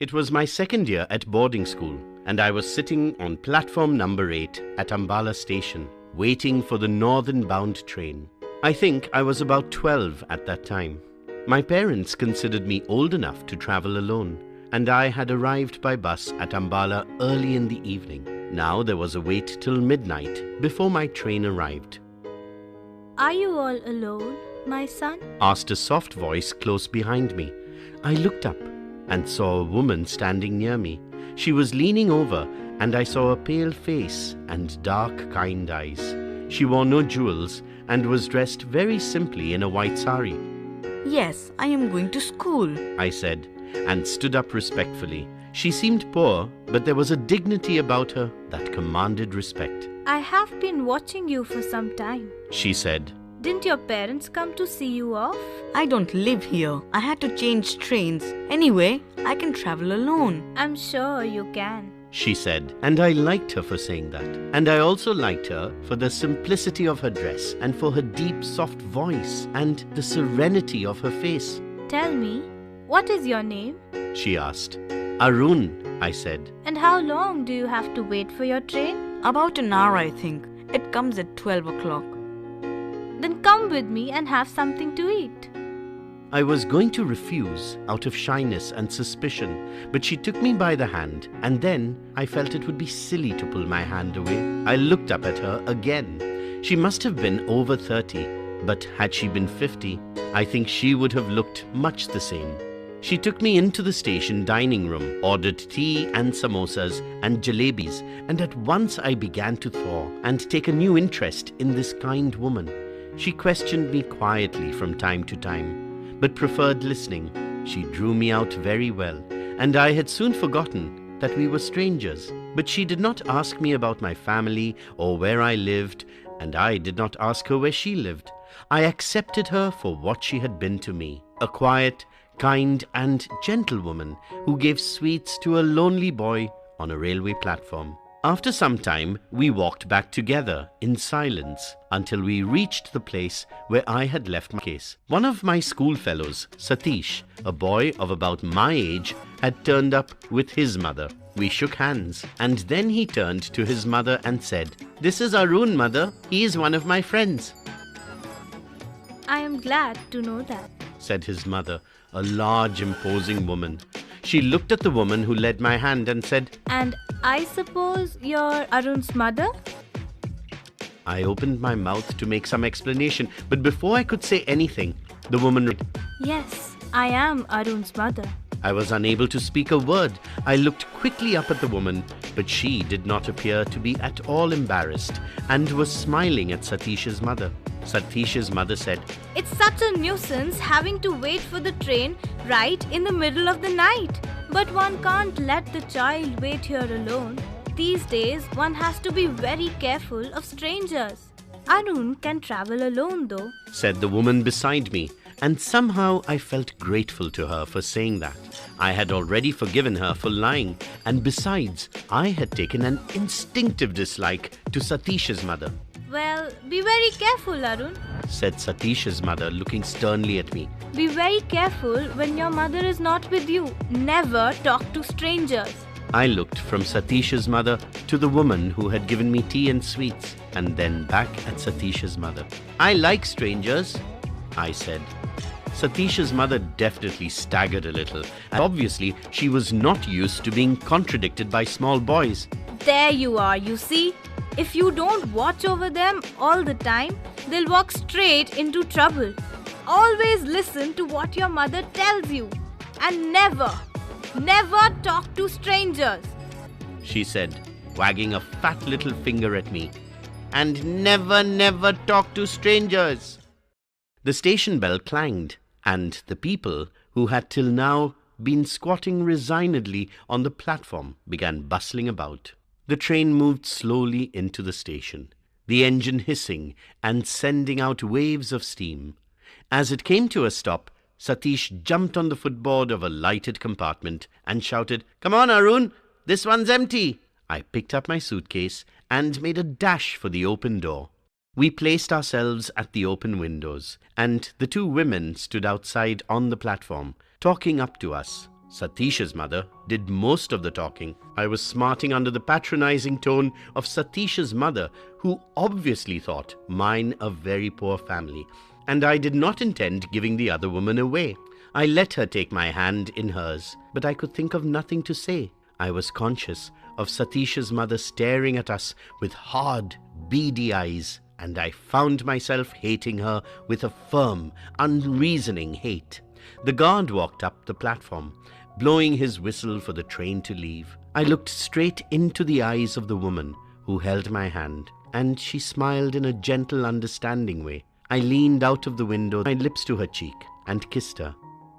It was my second year at boarding school, and I was sitting on platform number 8 at Ambala station, waiting for the northern-bound train. I think I was about 12 at that time. My parents considered me old enough to travel alone, and I had arrived by bus at Ambala early in the evening. Now there was a wait till midnight before my train arrived. "Are you all alone, my son?" asked a soft voice close behind me. I looked up and saw a woman standing near me. She was leaning over, and I saw a pale face and dark, kind eyes. She wore no jewels and was dressed very simply in a white sari. "Yes, I am going to school," I said, and stood up respectfully. She seemed poor, but there was a dignity about her that commanded respect. "I have been watching you for some time," she said. "Didn't your parents come to see you off?" "I don't live here. I had to change trains. Anyway, I can travel alone." "I'm sure you can," she said, and I liked her for saying that. And I also liked her for the simplicity of her dress and for her deep, soft voice and the serenity of her face. "Tell me, what is your name?" she asked. "Arun," I said. "And how long do you have to wait for your train?" "About an hour, I think. It comes at 12 o'clock. "Then come with me and have something to eat." I was going to refuse out of shyness and suspicion, but she took me by the hand, and then I felt it would be silly to pull my hand away. I looked up at her again. She must have been over 30, but had she been 50, I think she would have looked much the same. She took me into the station dining room, ordered tea and samosas and jalebis, and at once I began to thaw and take a new interest in this kind woman. She questioned me quietly from time to time, but preferred listening. She drew me out very well, and I had soon forgotten that we were strangers. But she did not ask me about my family or where I lived, and I did not ask her where she lived. I accepted her for what she had been to me, a quiet, kind and gentle woman who gave sweets to a lonely boy on a railway platform. After some time, we walked back together in silence until we reached the place where I had left my case. One of my schoolfellows, Satish, a boy of about my age, had turned up with his mother. We shook hands, and then he turned to his mother and said, "This is Arun, mother. He is one of my friends." "I am glad to know that," said his mother, a large, imposing woman. She looked at the woman who led my hand and said, "And I suppose you're Arun's mother?" I opened my mouth to make some explanation, but before I could say anything, the woman replied, "Yes, I am Arun's mother." I was unable to speak a word. I looked quickly up at the woman, but she did not appear to be at all embarrassed and was smiling at Satish's mother. Satish's mother said, "It's such a nuisance having to wait for the train right in the middle of the night. But one can't let the child wait here alone. These days, one has to be very careful of strangers." "Arun can travel alone though," said the woman beside me, and somehow I felt grateful to her for saying that. I had already forgiven her for lying, and besides, I had taken an instinctive dislike to Satish's mother. "Well, be very careful, Arun," said Satish's mother, looking sternly at me. "Be very careful when your mother is not with you. Never talk to strangers." I looked from Satish's mother to the woman who had given me tea and sweets, and then back at Satish's mother. "I like strangers," I said. Satish's mother definitely staggered a little, and obviously she was not used to being contradicted by small boys. "There you are, you see. If you don't watch over them all the time, they'll walk straight into trouble. Always listen to what your mother tells you, and never talk to strangers," she said, wagging a fat little finger at me. "And never talk to strangers." The station bell clanged, and the people who had till now been squatting resignedly on the platform began bustling about. The train moved slowly into the station, the engine hissing and sending out waves of steam. As it came to a stop, Satish jumped on the footboard of a lighted compartment and shouted, "Come on, Arun, this one's empty." I picked up my suitcase and made a dash for the open door. We placed ourselves at the open windows, and the two women stood outside on the platform, talking up to us. Satish's mother did most of the talking. I was smarting under the patronizing tone of Satish's mother, who obviously thought mine a very poor family, and I did not intend giving the other woman away. I let her take my hand in hers, but I could think of nothing to say. I was conscious of Satish's mother staring at us with hard, beady eyes, and I found myself hating her with a firm, unreasoning hate. The guard walked up the platform, blowing his whistle for the train to leave. I looked straight into the eyes of the woman who held my hand, and she smiled in a gentle, understanding way. I leaned out of the window, my lips to her cheek, and kissed her.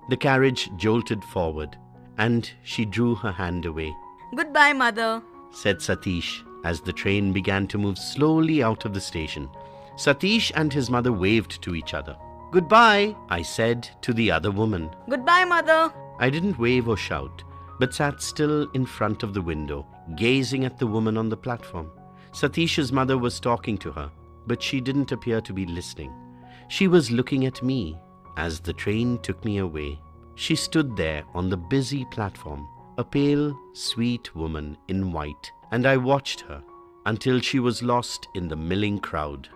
The carriage jolted forward, and she drew her hand away. Goodbye, Mother, said Satish as the train began to move slowly out of the station. Satish and his mother waved to each other. Goodbye, I said to the other woman. Goodbye, Mother. I didn't wave or shout, but sat still in front of the window, gazing at the woman on the platform. Satish's mother was talking to her, but she didn't appear to be listening. She was looking at me as the train took me away. She stood there on the busy platform, a pale, sweet woman in white, and I watched her until she was lost in the milling crowd.